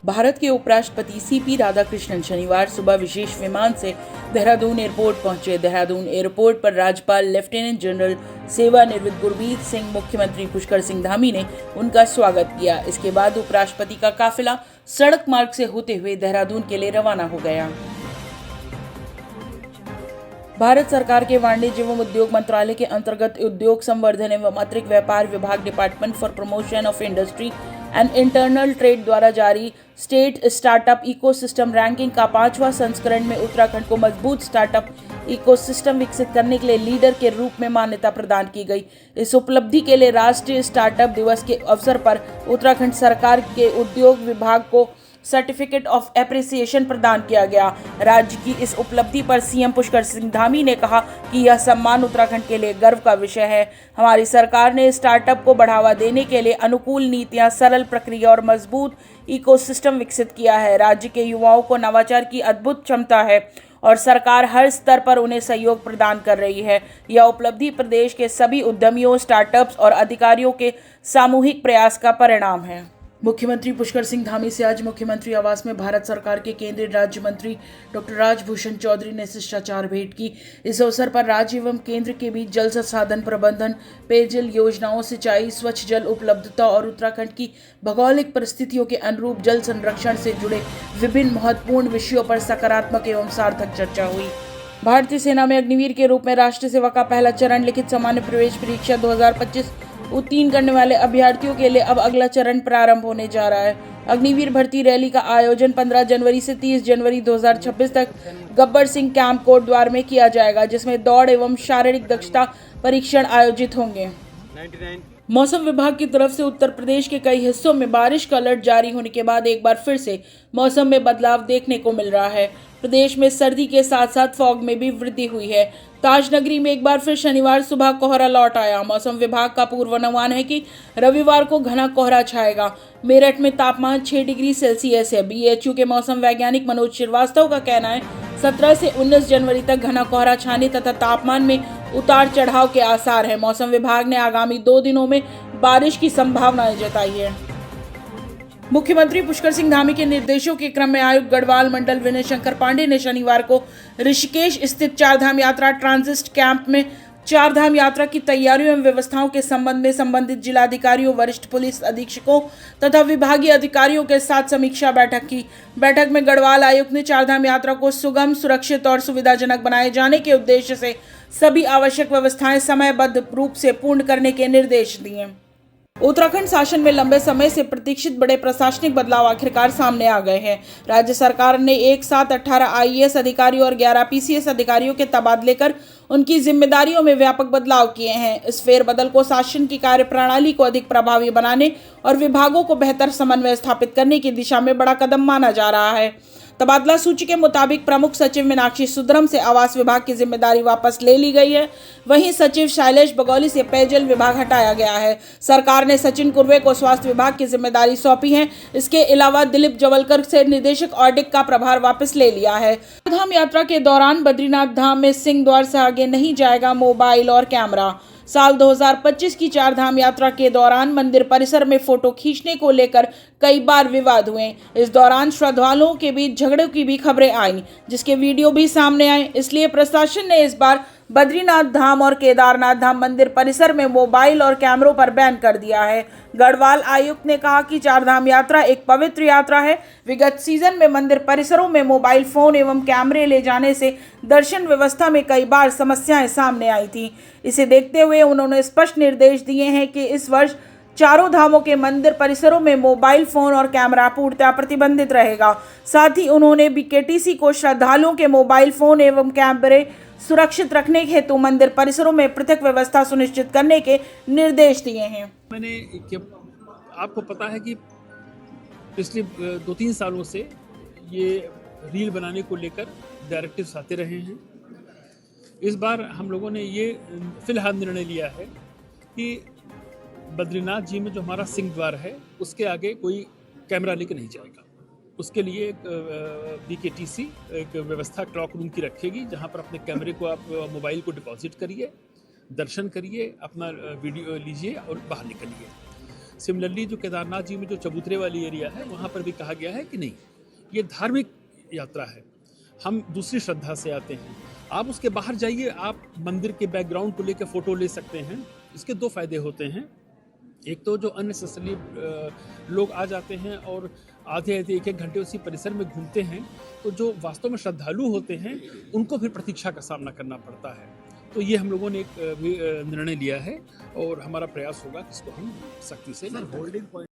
भारत के उपराष्ट्रपति सीपी राधाकृष्णन शनिवार सुबह विशेष विमान से देहरादून एयरपोर्ट पहुंचे। देहरादून एयरपोर्ट पर राज्यपाल लेफ्टिनेंट जनरल सेवानिवृत्त गुरमीत सिंह, मुख्यमंत्री पुष्कर सिंह धामी ने उनका स्वागत किया। इसके बाद उपराष्ट्रपति का काफिला सड़क मार्ग से होते हुए देहरादून के लिए रवाना हो गया। भारत सरकार के वाणिज्य एवं उद्योग मंत्रालय के अंतर्गत उद्योग संवर्धन एवं अतिरिक्त व्यापार विभाग department for promotion of industry and internal trade द्वारा जारी स्टेट स्टार्टअप इकोसिस्टम रैंकिंग का 5वां संस्करण में उत्तराखंड को मजबूत स्टार्टअप इकोसिस्टम विकसित करने के लिए लीडर के रूप में मान्यता प्रदान की गई। इस उपलब्धि के लिए राष्ट्रीय स्टार्टअप दिवस के अवसर पर उत्तराखंड सरकार के उद्योग विभाग को सर्टिफिकेट ऑफ एप्रिसिएशन प्रदान किया गया। राज्य की इस उपलब्धि पर सीएम पुष्कर सिंह धामी ने कहा कि यह सम्मान उत्तराखंड के लिए गर्व का विषय है। हमारी सरकार ने स्टार्टअप को बढ़ावा देने के लिए अनुकूल नीतियां, सरल प्रक्रिया और मजबूत इकोसिस्टम विकसित किया है। राज्य के युवाओं को नवाचार की अद्भुत क्षमता है और सरकार हर स्तर पर उन्हें सहयोग प्रदान कर रही है। यह उपलब्धि प्रदेश के सभी उद्यमियों, स्टार्टअप्स और अधिकारियों के सामूहिक प्रयास का परिणाम है। मुख्यमंत्री पुष्कर सिंह धामी से आज मुख्यमंत्री आवास में भारत सरकार के केंद्रीय राज्य मंत्री डॉक्टर राजभूषण चौधरी ने शिष्टाचार भेंट की। इस अवसर पर राज्य एवं केंद्र के बीच जल संसाधन प्रबंधन, पेयजल योजनाओं, सिंचाई, स्वच्छ जल उपलब्धता और उत्तराखंड की भौगोलिक परिस्थितियों के अनुरूप जल संरक्षण से जुड़े विभिन्न महत्वपूर्ण विषयों पर सकारात्मक एवं सार्थक चर्चा हुई। भारतीय सेना में अग्निवीर के रूप में राष्ट्रीय सेवा का पहला चरण लिखित सामान्य प्रवेश परीक्षा 2025 उत्तीर्ण करने वाले अभ्यर्थियों के लिए अब अगला चरण प्रारंभ होने जा रहा है। अग्निवीर भर्ती रैली का आयोजन 15 जनवरी से 30 जनवरी 2026 तक गब्बर सिंह कैंप कोटद्वार में किया जाएगा, जिसमें दौड़ एवं शारीरिक दक्षता परीक्षण आयोजित होंगे। मौसम विभाग की तरफ से उत्तर प्रदेश के कई हिस्सों में बारिश का अलर्ट जारी होने के बाद एक बार फिर से मौसम में बदलाव देखने को मिल रहा है। प्रदेश में सर्दी के साथ साथ फॉग में भी वृद्धि हुई है। ताजनगरी में एक बार फिर शनिवार सुबह कोहरा लौट आया। मौसम विभाग का पूर्वानुमान है कि रविवार को घना कोहरा छाएगा। मेरठ में तापमान 6 डिग्री सेल्सियस है। बीएचयू के मौसम वैज्ञानिक मनोज श्रीवास्तव का कहना है 17 से 19 जनवरी तक घना कोहरा छाने तथा तापमान में उतार चढ़ाव के आसार है। मौसम विभाग ने आगामी 2 दिनों में बारिश की संभावनाएं जताई है। मुख्यमंत्री पुष्कर सिंह धामी के निर्देशों के क्रम में आयुक्त गढ़वाल मंडल विनय शंकर पांडे ने शनिवार को ऋषिकेश स्थित चारधाम यात्रा ट्रांजिट कैंप में चारधाम यात्रा की तैयारियों एवं व्यवस्थाओं के संबंध में संबंधित जिलाधिकारियों, वरिष्ठ पुलिस अधीक्षकों तथा विभागीय अधिकारियों के साथ समीक्षा बैठक की। बैठक में गढ़वाल आयुक्त ने चारधाम यात्रा को सुगम, सुरक्षित और सुविधाजनक बनाए जाने के उद्देश्य से सभी आवश्यक व्यवस्थाएं समयबद्ध रूप से पूर्ण करने के निर्देश दिए। उत्तराखंड शासन में लंबे समय से प्रतीक्षित बड़े प्रशासनिक बदलाव आखिरकार सामने आ गए हैं। राज्य सरकार ने एक साथ 18 आईएएस अधिकारियों और 11 पीसीएस अधिकारियों के तबादले कर उनकी जिम्मेदारियों में व्यापक बदलाव किए हैं। इस फेरबदल को शासन की कार्यप्रणाली को अधिक प्रभावी बनाने और विभागों को बेहतर समन्वय स्थापित करने की दिशा में बड़ा कदम माना जा रहा है। तबादला सूची के मुताबिक प्रमुख सचिव मीनाक्षी सुंदरम से आवास विभाग की जिम्मेदारी वापस ले ली गई है। वहीं सचिव शैलेश बगौली से पेयजल विभाग हटाया गया है। सरकार ने सचिन कुर्वे को स्वास्थ्य विभाग की जिम्मेदारी सौंपी है। इसके अलावा दिलीप जवलकर से निदेशक ऑडिट का प्रभार वापस ले लिया है। चारधाम यात्रा के दौरान बद्रीनाथ धाम में सिंह द्वार से आगे नहीं जाएगा मोबाइल और कैमरा। साल 2025 की चारधाम यात्रा के दौरान मंदिर परिसर में फोटो खींचने को लेकर कई बार विवाद हुए। इस दौरान श्रद्धालुओं के बीच झगड़ों की भी खबरें आईं, जिसके वीडियो भी सामने आए। इसलिए प्रशासन ने इस बार बद्रीनाथ धाम और केदारनाथ धाम मंदिर परिसर में मोबाइल और कैमरों पर बैन कर दिया है। गढ़वाल आयुक्त ने कहा कि चारधाम यात्रा एक पवित्र यात्रा है। विगत सीजन में मंदिर परिसरों में मोबाइल फोन एवं कैमरे ले जाने से दर्शन व्यवस्था में कई बार समस्याएं सामने आई थी। इसे देखते हुए उन्होंने स्पष्ट निर्देश दिए हैं कि इस वर्ष चारों धामों के मंदिर परिसरों में मोबाइल फोन और कैमरा पूर्णतः प्रतिबंधित रहेगा। साथ ही उन्होंने बीकेटीसी को श्रद्धालुओं के मोबाइल फोन एवं कैमरे सुरक्षित रखने हेतु मंदिर परिसरों में पृथक व्यवस्था सुनिश्चित करने के निर्देश दिए हैं। आपको पता है कि पिछले 2-3 सालों से ये रील बनाने को लेकर डायरेक्टिव्स आते रहे हैं। इस बार हम लोगों ने ये फिलहाल निर्णय लिया है कि बद्रीनाथ जी में जो हमारा सिंह द्वार है उसके आगे कोई कैमरा लेकर नहीं जाएगा। उसके लिए बीकेटीसी एक व्यवस्था क्लॉक रूम की रखेगी, जहां पर अपने कैमरे को आप मोबाइल को डिपॉजिट करिए, दर्शन करिए, अपना वीडियो लीजिए और बाहर निकलिए। सिमिलरली जो केदारनाथ जी में जो चबूतरे वाली एरिया है वहाँ पर भी कहा गया है कि नहीं, ये धार्मिक यात्रा है, हम दूसरी श्रद्धा से आते हैं। आप उसके बाहर जाइए, आप मंदिर के बैकग्राउंड को लेकर फ़ोटो ले सकते हैं। इसके दो फायदे होते हैं। एक तो जो अननेसेसरी लोग आ जाते हैं और आधे आधे एक एक घंटे उसी परिसर में घूमते हैं, तो जो वास्तव में श्रद्धालु होते हैं उनको फिर प्रतीक्षा का सामना करना पड़ता है। तो ये हम लोगों ने एक निर्णय लिया है और हमारा प्रयास होगा कि इसको हम सख्ती से सर होल्डिंग पॉइंट